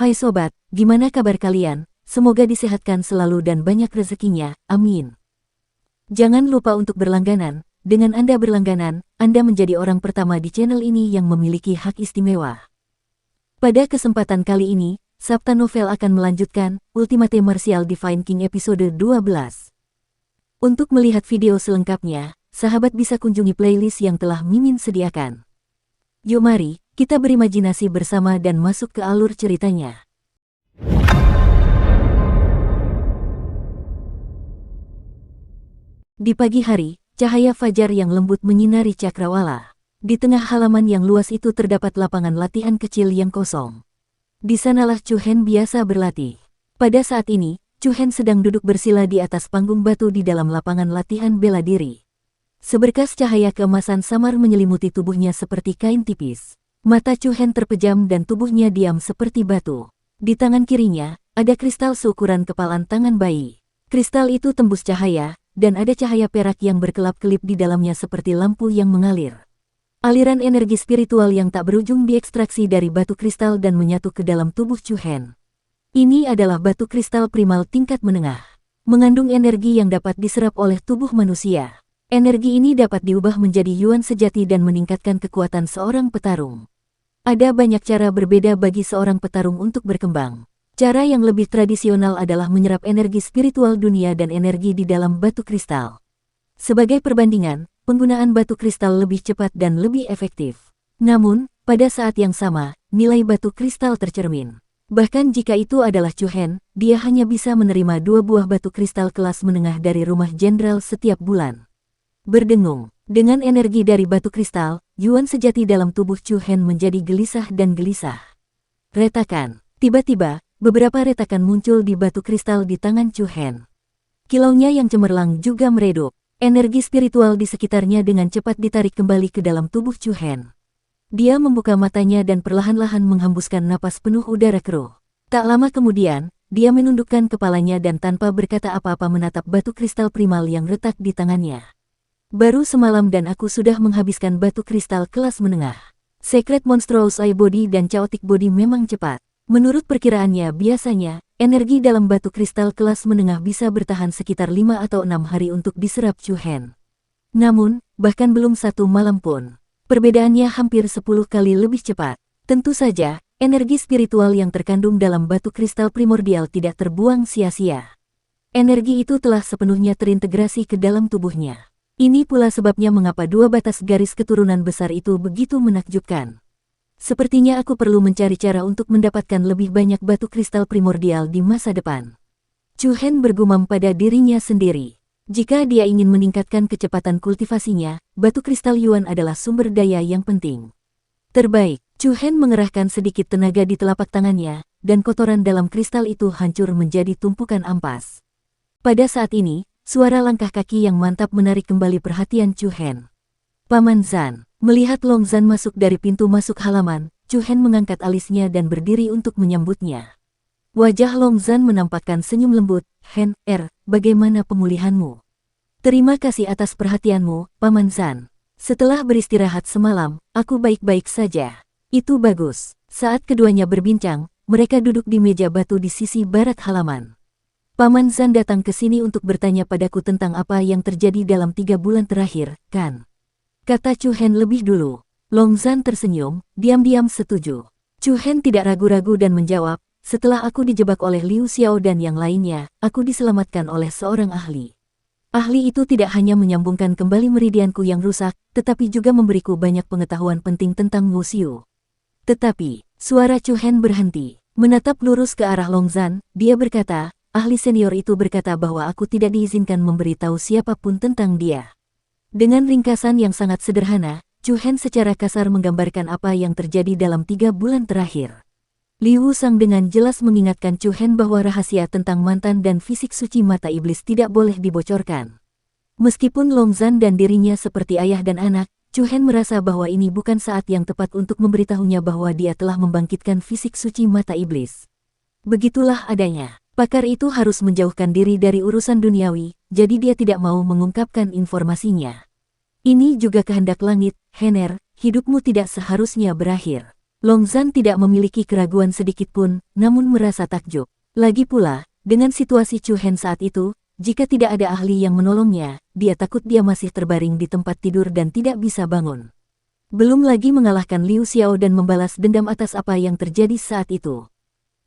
Hai sobat, gimana kabar kalian? Semoga disehatkan selalu dan banyak rezekinya, amin. Jangan lupa untuk berlangganan. Dengan Anda berlangganan, Anda menjadi orang pertama di channel ini yang memiliki hak istimewa. Pada kesempatan kali ini, Sabta Novel akan melanjutkan Ultimate Martial Divine King episode 12. Untuk melihat video selengkapnya, sahabat bisa kunjungi playlist yang telah Mimin sediakan. Yuk mari, kita berimajinasi bersama dan masuk ke alur ceritanya. Di pagi hari, cahaya fajar yang lembut menyinari cakrawala. Di tengah halaman yang luas itu terdapat lapangan latihan kecil yang kosong. Di sanalah Chu Hen biasa berlatih. Pada saat ini, Chu Hen sedang duduk bersila di atas panggung batu di dalam lapangan latihan bela diri. Seberkas cahaya keemasan samar menyelimuti tubuhnya seperti kain tipis. Mata Chu Hen terpejam dan tubuhnya diam seperti batu. Di tangan kirinya, ada kristal seukuran kepalan tangan bayi. Kristal itu tembus cahaya, dan ada cahaya perak yang berkelap-kelip di dalamnya seperti lampu yang mengalir. Aliran energi spiritual yang tak berujung diekstraksi dari batu kristal dan menyatu ke dalam tubuh Chu Hen. Ini adalah batu kristal primal tingkat menengah. Mengandung energi yang dapat diserap oleh tubuh manusia. Energi ini dapat diubah menjadi yuan sejati dan meningkatkan kekuatan seorang petarung. Ada banyak cara berbeda bagi seorang petarung untuk berkembang. Cara yang lebih tradisional adalah menyerap energi spiritual dunia dan energi di dalam batu kristal. Sebagai perbandingan, penggunaan batu kristal lebih cepat dan lebih efektif. Namun, pada saat yang sama, nilai batu kristal tercermin. Bahkan jika itu adalah Chu Hen, dia hanya bisa menerima 2 buah batu kristal kelas menengah dari rumah jenderal setiap bulan. Berdengung, dengan energi dari batu kristal, yuan sejati dalam tubuh Chu Hen menjadi gelisah dan gelisah. Retakan, tiba-tiba, beberapa retakan muncul di batu kristal di tangan Chu Hen. Kilaunya yang cemerlang juga meredup. Energi spiritual di sekitarnya dengan cepat ditarik kembali ke dalam tubuh Chu Hen. Dia membuka matanya dan perlahan-lahan menghembuskan napas penuh udara keruh. Tak lama kemudian, dia menundukkan kepalanya dan tanpa berkata apa-apa menatap batu kristal primal yang retak di tangannya. Baru semalam dan aku sudah menghabiskan batu kristal kelas menengah. Secret Monstrous Eye Body dan Chaotic Body memang cepat. Menurut perkiraannya biasanya, energi dalam batu kristal kelas menengah bisa bertahan sekitar 5 atau 6 hari untuk diserap Chu Hen. Namun, bahkan belum 1 malam pun. Perbedaannya hampir 10 kali lebih cepat. Tentu saja, energi spiritual yang terkandung dalam batu kristal primordial tidak terbuang sia-sia. Energi itu telah sepenuhnya terintegrasi ke dalam tubuhnya. Ini pula sebabnya mengapa 2 batas garis keturunan besar itu begitu menakjubkan. Sepertinya aku perlu mencari cara untuk mendapatkan lebih banyak batu kristal primordial di masa depan. Chu Hen bergumam pada dirinya sendiri. Jika dia ingin meningkatkan kecepatan kultivasinya, batu kristal yuan adalah sumber daya yang penting. Terbaik, Chu Hen mengerahkan sedikit tenaga di telapak tangannya, dan kotoran dalam kristal itu hancur menjadi tumpukan ampas. Pada saat ini, suara langkah kaki yang mantap menarik kembali perhatian Chu Hen. Paman Zan. Melihat Long Zan masuk dari pintu masuk halaman, Chu Hen mengangkat alisnya dan berdiri untuk menyambutnya. Wajah Long Zan menampakkan senyum lembut. Hen, bagaimana pemulihanmu? Terima kasih atas perhatianmu, Paman Zan. Setelah beristirahat semalam, aku baik-baik saja. Itu bagus. Saat keduanya berbincang, mereka duduk di meja batu di sisi barat halaman. Paman Zan datang ke sini untuk bertanya padaku tentang apa yang terjadi dalam 3 bulan terakhir, kan? Kata Chu Hen lebih dulu. Long Zan tersenyum, diam-diam setuju. Chu Hen tidak ragu-ragu dan menjawab, setelah aku dijebak oleh Liu Xiao dan yang lainnya, aku diselamatkan oleh seorang ahli. Ahli itu tidak hanya menyambungkan kembali meridianku yang rusak, tetapi juga memberiku banyak pengetahuan penting tentang Wushu. Tetapi, suara Chu Hen berhenti. Menatap lurus ke arah Long Zan, dia berkata, ahli senior itu berkata bahwa aku tidak diizinkan memberitahu siapapun tentang dia. Dengan ringkasan yang sangat sederhana, Chu Hen secara kasar menggambarkan apa yang terjadi dalam 3 bulan terakhir. Liu Sang dengan jelas mengingatkan Chu Hen bahwa rahasia tentang mantan dan fisik suci mata iblis tidak boleh dibocorkan. Meskipun Long Zan dan dirinya seperti ayah dan anak, Chu Hen merasa bahwa ini bukan saat yang tepat untuk memberitahunya bahwa dia telah membangkitkan fisik suci mata iblis. Begitulah adanya. Pakar itu harus menjauhkan diri dari urusan duniawi, jadi dia tidak mau mengungkapkan informasinya. Ini juga kehendak langit, Hener, hidupmu tidak seharusnya berakhir. Long Zhan tidak memiliki keraguan sedikitpun, namun merasa takjub. Lagi pula, dengan situasi Chu Hen saat itu, jika tidak ada ahli yang menolongnya, dia takut dia masih terbaring di tempat tidur dan tidak bisa bangun. Belum lagi mengalahkan Liu Xiao dan membalas dendam atas apa yang terjadi saat itu.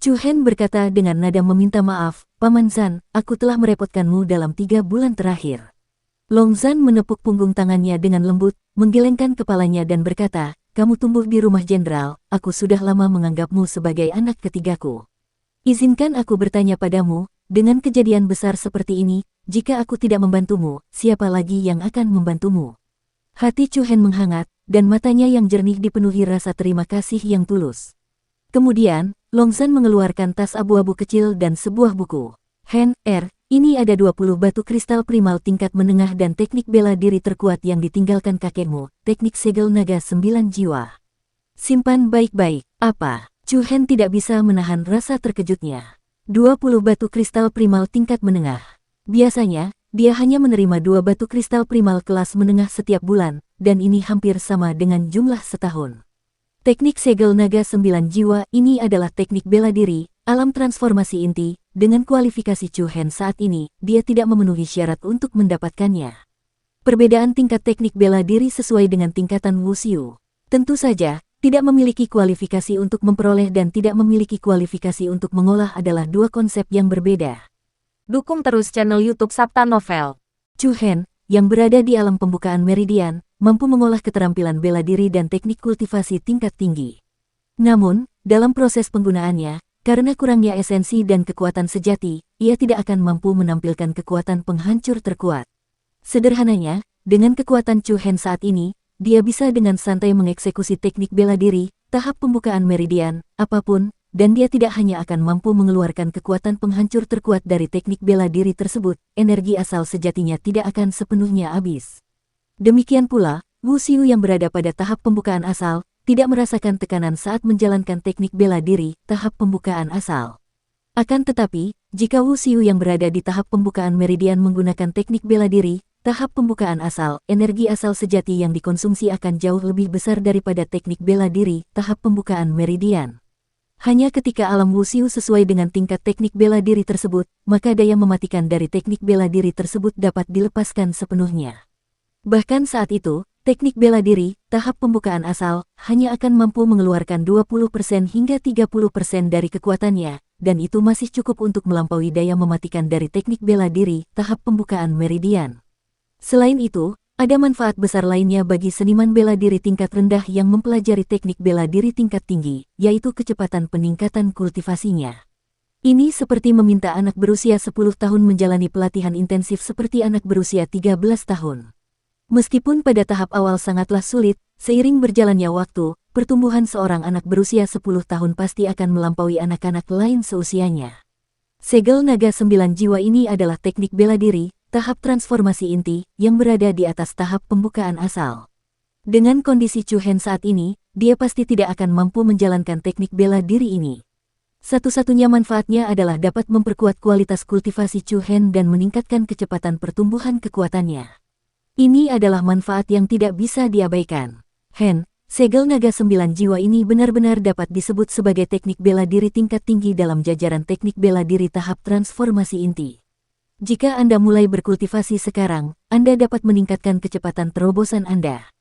Chu Hen berkata dengan nada meminta maaf, Paman Zhan, aku telah merepotkanmu dalam 3 bulan terakhir. Long Zhan menepuk punggung tangannya dengan lembut, menggelengkan kepalanya dan berkata, kamu tumbuh di rumah jenderal, aku sudah lama menganggapmu sebagai anak ketigaku. Izinkan aku bertanya padamu, dengan kejadian besar seperti ini, jika aku tidak membantumu, siapa lagi yang akan membantumu? Hati Chu Hen menghangat, dan matanya yang jernih dipenuhi rasa terima kasih yang tulus. Kemudian, Long Zhan mengeluarkan tas abu-abu kecil dan sebuah buku. Hen, ini ada 20 batu kristal primal tingkat menengah dan teknik bela diri terkuat yang ditinggalkan kakekmu, teknik segel naga 9 jiwa. Simpan baik-baik. Apa? Chu Hen tidak bisa menahan rasa terkejutnya. 20 batu kristal primal tingkat menengah. Biasanya, dia hanya menerima 2 batu kristal primal kelas menengah setiap bulan, dan ini hampir sama dengan jumlah setahun. Teknik segel naga 9 jiwa ini adalah teknik bela diri, alam transformasi inti. Dengan kualifikasi Chu Hen saat ini, dia tidak memenuhi syarat untuk mendapatkannya. Perbedaan tingkat teknik bela diri sesuai dengan tingkatan Wuxiu. Tentu saja, tidak memiliki kualifikasi untuk memperoleh dan tidak memiliki kualifikasi untuk mengolah adalah 2 konsep yang berbeda. Dukung terus channel YouTube Sabta Novel. Chu Hen, yang berada di alam pembukaan meridian, mampu mengolah keterampilan bela diri dan teknik kultivasi tingkat tinggi. Namun, dalam proses penggunaannya, karena kurangnya esensi dan kekuatan sejati, ia tidak akan mampu menampilkan kekuatan penghancur terkuat. Sederhananya, dengan kekuatan Chu Hen saat ini, dia bisa dengan santai mengeksekusi teknik bela diri, tahap pembukaan meridian, apapun, dan dia tidak hanya akan mampu mengeluarkan kekuatan penghancur terkuat dari teknik bela diri tersebut, energi asal sejatinya tidak akan sepenuhnya habis. Demikian pula, Wuxiu yang berada pada tahap pembukaan asal, tidak merasakan tekanan saat menjalankan teknik bela diri, tahap pembukaan asal. Akan tetapi, jika Wuxiu yang berada di tahap pembukaan meridian menggunakan teknik bela diri, tahap pembukaan asal, energi asal sejati yang dikonsumsi akan jauh lebih besar daripada teknik bela diri, tahap pembukaan meridian. Hanya ketika alam Wuxiu sesuai dengan tingkat teknik bela diri tersebut, maka daya mematikan dari teknik bela diri tersebut dapat dilepaskan sepenuhnya. Bahkan saat itu, teknik bela diri, tahap pembukaan asal, hanya akan mampu mengeluarkan 20% hingga 30% dari kekuatannya, dan itu masih cukup untuk melampaui daya mematikan dari teknik bela diri, tahap pembukaan meridian. Selain itu, ada manfaat besar lainnya bagi seniman bela diri tingkat rendah yang mempelajari teknik bela diri tingkat tinggi, yaitu kecepatan peningkatan kultivasinya. Ini seperti meminta anak berusia 10 tahun menjalani pelatihan intensif seperti anak berusia 13 tahun. Meskipun pada tahap awal sangatlah sulit, seiring berjalannya waktu, pertumbuhan seorang anak berusia 10 tahun pasti akan melampaui anak-anak lain seusianya. Segel naga 9 jiwa ini adalah teknik bela diri, tahap transformasi inti, yang berada di atas tahap pembukaan asal. Dengan kondisi Chu Hen saat ini, dia pasti tidak akan mampu menjalankan teknik bela diri ini. Satu-satunya manfaatnya adalah dapat memperkuat kualitas kultivasi Chu Hen dan meningkatkan kecepatan pertumbuhan kekuatannya. Ini adalah manfaat yang tidak bisa diabaikan. Hen, segel naga 9 jiwa ini benar-benar dapat disebut sebagai teknik bela diri tingkat tinggi dalam jajaran teknik bela diri tahap transformasi inti. Jika Anda mulai berkultivasi sekarang, Anda dapat meningkatkan kecepatan terobosan Anda.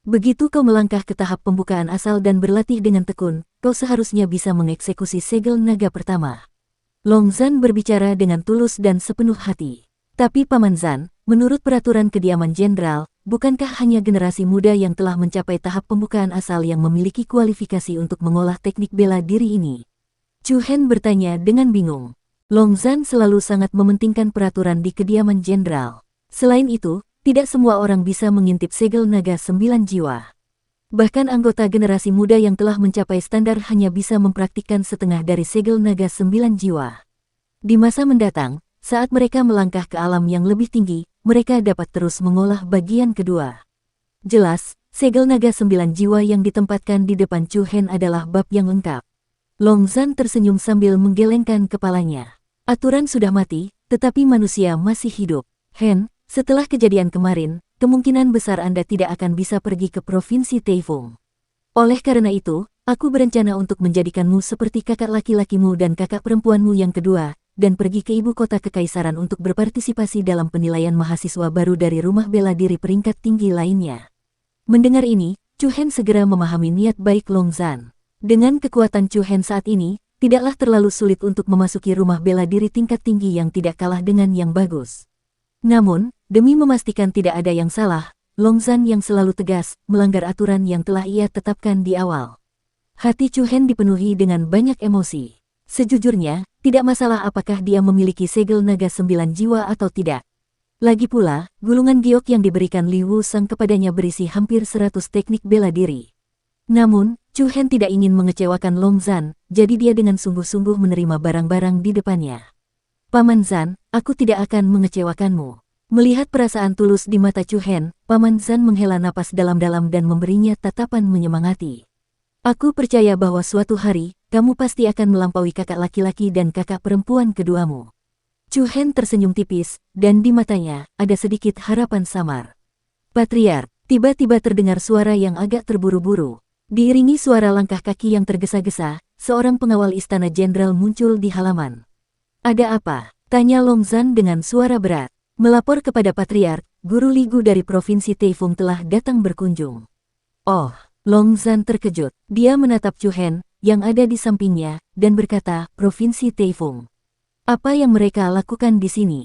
Begitu kau melangkah ke tahap pembukaan asal dan berlatih dengan tekun, kau seharusnya bisa mengeksekusi segel naga pertama. Long Zhan berbicara dengan tulus dan sepenuh hati. Tapi Paman Zhan, menurut peraturan kediaman jenderal, bukankah hanya generasi muda yang telah mencapai tahap pembukaan asal yang memiliki kualifikasi untuk mengolah teknik bela diri ini? Chu Hen bertanya dengan bingung. Long Zhan selalu sangat mementingkan peraturan di kediaman jenderal. Selain itu, tidak semua orang bisa mengintip segel naga 9 jiwa. Bahkan anggota generasi muda yang telah mencapai standar hanya bisa mempraktikkan setengah dari segel naga 9 jiwa. Di masa mendatang, saat mereka melangkah ke alam yang lebih tinggi, mereka dapat terus mengolah bagian kedua. Jelas, segel naga 9 jiwa yang ditempatkan di depan Chu Hen adalah bab yang lengkap. Long Zhan tersenyum sambil menggelengkan kepalanya. Aturan sudah mati, tetapi manusia masih hidup. Hen, setelah kejadian kemarin, kemungkinan besar Anda tidak akan bisa pergi ke Provinsi Taifeng. Oleh karena itu, Aku berencana untuk menjadikanmu seperti kakak laki-lakimu dan kakak perempuanmu yang kedua, dan pergi ke ibu kota kekaisaran untuk berpartisipasi dalam penilaian mahasiswa baru dari rumah bela diri peringkat tinggi lainnya. Mendengar ini, Chu Hen segera memahami niat baik Long Zhan. Dengan kekuatan Chu Hen saat ini, tidaklah terlalu sulit untuk memasuki rumah bela diri tingkat tinggi yang tidak kalah dengan yang bagus. Namun, demi memastikan tidak ada yang salah, Long Zhan yang selalu tegas, melanggar aturan yang telah ia tetapkan di awal. Hati Chu Hen dipenuhi dengan banyak emosi. Sejujurnya, tidak masalah apakah dia memiliki segel naga 9 jiwa atau tidak. Lagi pula, gulungan giok yang diberikan Li Wusang kepadanya berisi hampir 100 teknik bela diri. Namun, Chu Hen tidak ingin mengecewakan Long Zhan, jadi dia dengan sungguh-sungguh menerima barang-barang di depannya. Paman Zhan, aku tidak akan mengecewakanmu. Melihat perasaan tulus di mata Chu Hen, Paman Zhan menghela napas dalam-dalam dan memberinya tatapan menyemangati. Aku percaya bahwa suatu hari, kamu pasti akan melampaui kakak laki-laki dan kakak perempuan keduamu. Chu Hen tersenyum tipis, dan di matanya, ada sedikit harapan samar. Patriark, tiba-tiba terdengar suara yang agak terburu-buru. Diiringi suara langkah kaki yang tergesa-gesa, seorang pengawal istana jenderal muncul di halaman. Ada apa? Tanya Long Zhan dengan suara berat. Melapor kepada Patriark, Guru Ligu dari Provinsi Taifeng telah datang berkunjung. Oh! Long Zhan terkejut. Dia menatap Chu Hen, yang ada di sampingnya, dan berkata, Provinsi Taifeng. Apa yang mereka lakukan di sini?